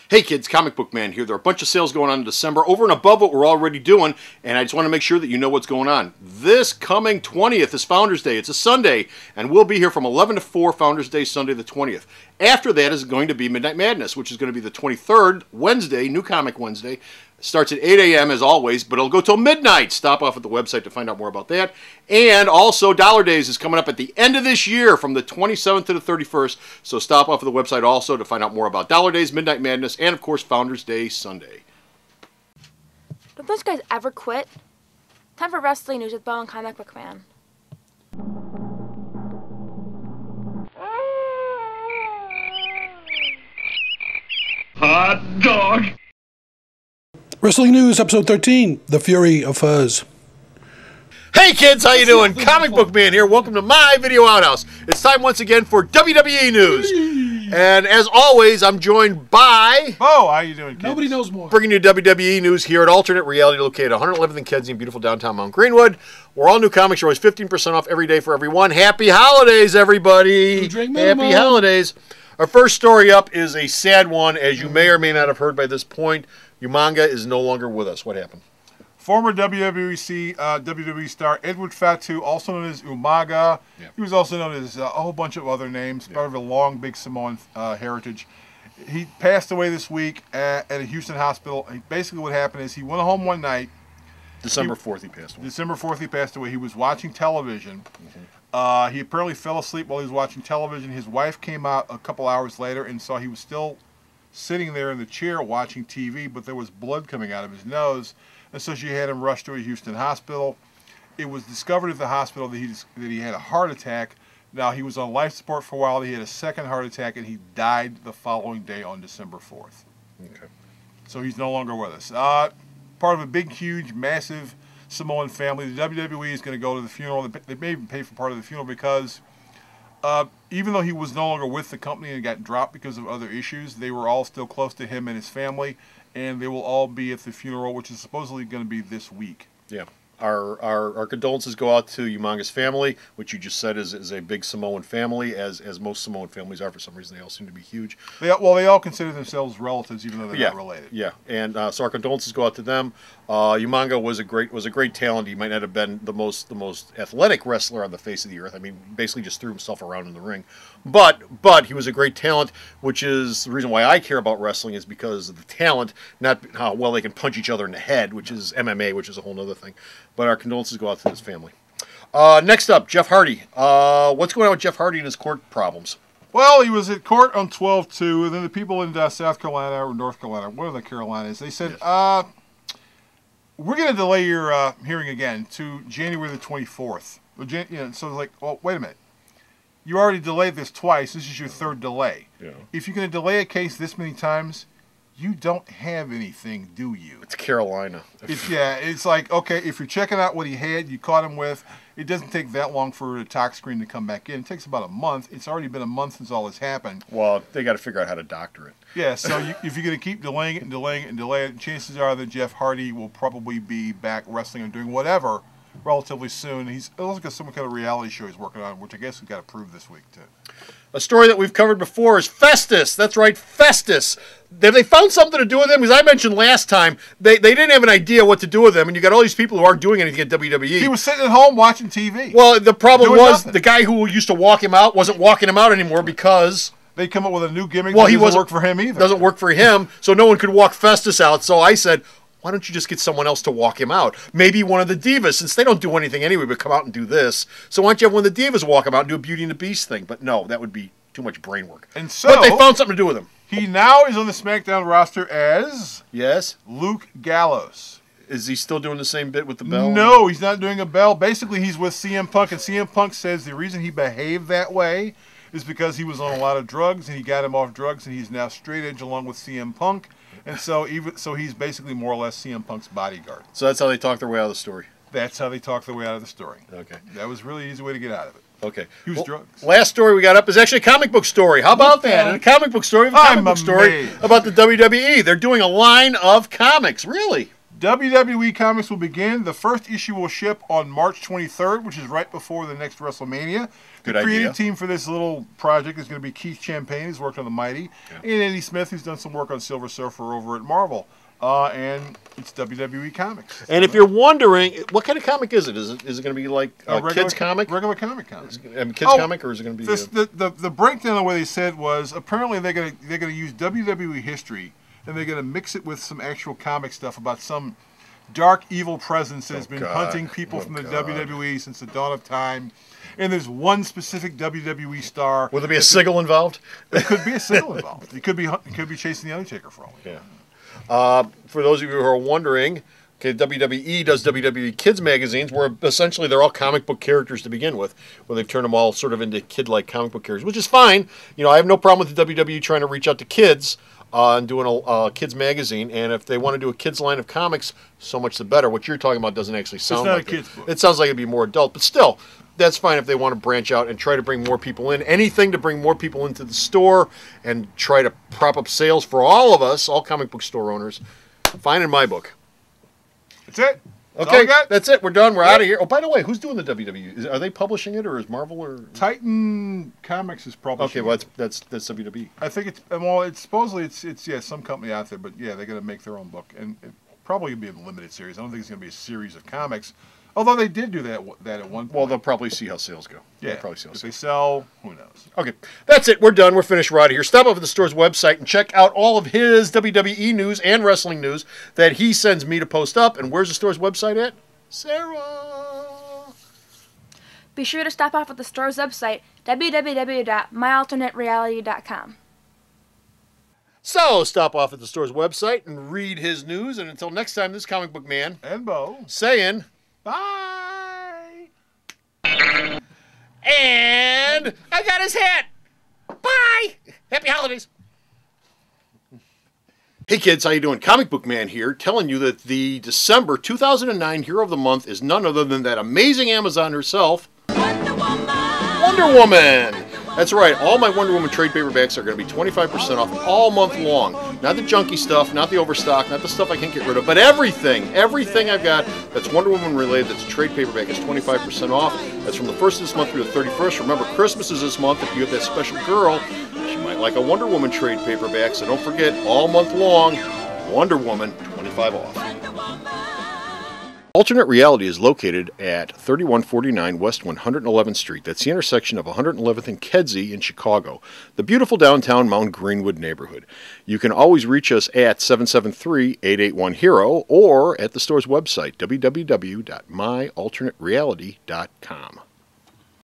Hey kids, Comic Book Man here. There are a bunch of sales going on in December over and above what we're already doing, and I just want to make sure that you know what's going on. This coming 20th is Founders Day. It's a Sunday, and we'll be here from 11 to 4 Founders Day, Sunday the 20th. After that is going to be Midnight Madness, which is going to be the 23rd, Wednesday, New Comic Wednesday. It starts at 8 a.m. as always, but it'll go till midnight. Stop off at the website to find out more about that. And also, Dollar Days is coming up at the end of this year from the 27th to the 31st, so stop off at the website also to find out more about Dollar Days, Midnight Madness, and of course, Founders Day Sunday. Don't those guys ever quit? Time for wrestling news with Bo and Comic Book Man. Hot dog! Wrestling News, Episode 13, The Fury of Fuzz. Hey kids, how you doing? Comic Book Man here. Welcome to my video outhouse. It's time once again for WWE news. And as always, I'm joined by... Oh, how you doing, kids? Nobody knows more. Bringing you WWE news here at Alternate Reality, located 111th and Kedzie in beautiful downtown Mount Greenwood. Where all new comics are always 15% off every day for everyone. Happy holidays, everybody. Happy holidays. Our first story up is a sad one, as you may or may not have heard by this point. Umaga is no longer with us. What happened? Former WWE star Edward Fatu, also known as Umaga. Yep. He was also known as a whole bunch of other names, part of a long, big Samoan heritage. He passed away this week at a Houston hospital. Basically what happened is he went home one night. December 4th he passed away. December 4th he passed away. He was watching television. He apparently fell asleep while he was watching television. His wife came out a couple hours later and saw he was still sitting there in the chair watching TV, but there was blood coming out of his nose, and so she had him rushed to a Houston hospital. It was discovered at the hospital that he had a heart attack. Now, he was on life support for a while. He had a second heart attack, and he died the following day on December 4th. Okay. So he's no longer with us. Part of a big, huge, massive Samoan family. The WWE is going to go to the funeral. They may even pay for part of the funeral because even though he was no longer with the company and got dropped because of other issues, they were all still close to him and his family, and they will all be at the funeral, which is supposedly going to be this week. Yeah. Our condolences go out to Umaga's family, which you just said is a big Samoan family, as most Samoan families are. For some reason, they all seem to be huge. They all consider themselves relatives, even though they're not related. Yeah, and so our condolences go out to them. Umaga was a great talent. He might not have been the most athletic wrestler on the face of the earth. I mean, basically just threw himself around in the ring. But he was a great talent, which is the reason why I care about wrestling, is because of the talent, not how well they can punch each other in the head, which is MMA, which is a whole other thing. But our condolences go out to his family. Next up, Jeff Hardy. What's going on with Jeff Hardy and his court problems? Well, he was at court on 12/2, and then the people in South Carolina or North Carolina, one of the Carolinas, they said, we're going to delay your hearing again to January the 24th. So it's like, well, wait a minute. You already delayed this twice. This is your third delay. Yeah. If you're going to delay a case this many times, you don't have anything, do you? It's Carolina. It's like, okay, if you're checking out what he had, you caught him with, it doesn't take that long for a tox screen to come back in. It takes about a month. It's already been a month since all this happened. Well, they got to figure out how to doctor it. Yeah, so if you're going to keep delaying it and delaying it and delaying it, chances are that Jeff Hardy will probably be back wrestling and doing whatever relatively soon. He's also got some kind of reality show he's working on, which I guess we've got to prove this week, too. A story that we've covered before is Festus. That's right, Festus. Have they found something to do with him? Because I mentioned last time, they didn't have an idea what to do with him, and you got all these people who aren't doing anything at WWE. He was sitting at home watching TV. Well, the problem was the guy who used to walk him out wasn't walking him out anymore because... They come up with a new gimmick that doesn't work for him either. Doesn't work for him, so no one could walk Festus out. So I said, why don't you just get someone else to walk him out? Maybe one of the divas, since they don't do anything anyway but come out and do this. So why don't you have one of the divas walk him out and do a Beauty and the Beast thing? But no, that would be too much brain work. And so, but they found something to do with him. He now is on the SmackDown roster as... Yes? Luke Gallows. Is he still doing the same bit with the bell? No, he's not doing a bell. Basically, he's with CM Punk, and CM Punk says the reason he behaved that way is because he was on a lot of drugs, and he got him off drugs, and he's now straight edge along with CM Punk. And so he's basically more or less CM Punk's bodyguard. So that's how they talk their way out of the story. That's how they talk their way out of the story. Okay. That was a really easy way to get out of it. Okay. He was drugs. Last story we got up is actually a comic book story. How about that? And a comic book story, story about the WWE. They're doing a line of comics. Really? WWE Comics will begin. The first issue will ship on March 23rd, which is right before the next WrestleMania. Good the idea. creative team for this little project is going to be Keith Champagne, who's worked on The Mighty, and Andy Smith, who's done some work on Silver Surfer over at Marvel. And it's WWE Comics. And if you're wondering, what kind of comic is it? Is it going to be like a kids comic? Regular comic. Kids comic, or is it going to be? The breakdown of what they said was apparently they're going to use WWE history and they're going to mix it with some actual comic stuff about some dark evil presence that has been hunting people from the WWE since the dawn of time. And there's one specific WWE star. Will there be a sigil involved? There could be a sigil involved. He could be chasing the Undertaker for all we know. For those of you who are wondering, okay, WWE does WWE Kids magazines, where essentially they're all comic book characters to begin with, where they've turned them all sort of into kid-like comic book characters, which is fine. You know, I have no problem with the WWE trying to reach out to kids and doing a kids magazine, and if they want to do a kids line of comics, so much the better. What you're talking about doesn't actually sound like a kid's book. It sounds like it'd be more adult, but still, that's fine if they want to branch out and try to bring more people in. Anything to bring more people into the store and try to prop up sales for all of us, all comic book store owners. Fine in my book. That's it. Okay, that's it. We're done. We're out of here. Oh, by the way, who's doing the WWE? Are they publishing it, or is Marvel or Titan Comics is publishing? Okay, well that's WWE. I think it's supposedly it's some company out there, but yeah, they're going to make their own book, and it probably going to be a limited series. I don't think it's going to be a series of comics. Although they did do that at one point. Well, they'll probably see how sales go. Yeah. They'll probably see how if sales they sell, who knows? Okay, that's it. We're done. We're finished. We're out of here. Stop off at the store's website and check out all of his WWE news and wrestling news that he sends me to post up. And where's the store's website at? Sarah. Be sure to stop off at the store's website, www.myalternatereality.com. So, stop off at the store's website and read his news. And until next time, this comic book man And Bo. saying... Bye. And I got his hat. Bye. Happy holidays. Hey kids, how you doing? Comic Book Man here, telling you that the December 2009 Hero of the Month is none other than that amazing Amazon herself, Wonder Woman. That's right, all my Wonder Woman trade paperbacks are going to be 25% off all month long. Not the junky stuff, not the overstock, not the stuff I can't get rid of, but everything I've got that's Wonder Woman related that's a trade paperback is 25% off. That's from the 1st of this month through the 31st. Remember, Christmas is this month. If you have that special girl, she might like a Wonder Woman trade paperback, so don't forget, all month long, Wonder Woman, 25 off. Alternate Reality is located at 3149 West 111th Street. That's the intersection of 111th and Kedzie in Chicago, the beautiful downtown Mount Greenwood neighborhood. You can always reach us at 773-881-HERO or at the store's website, www.myalternatereality.com.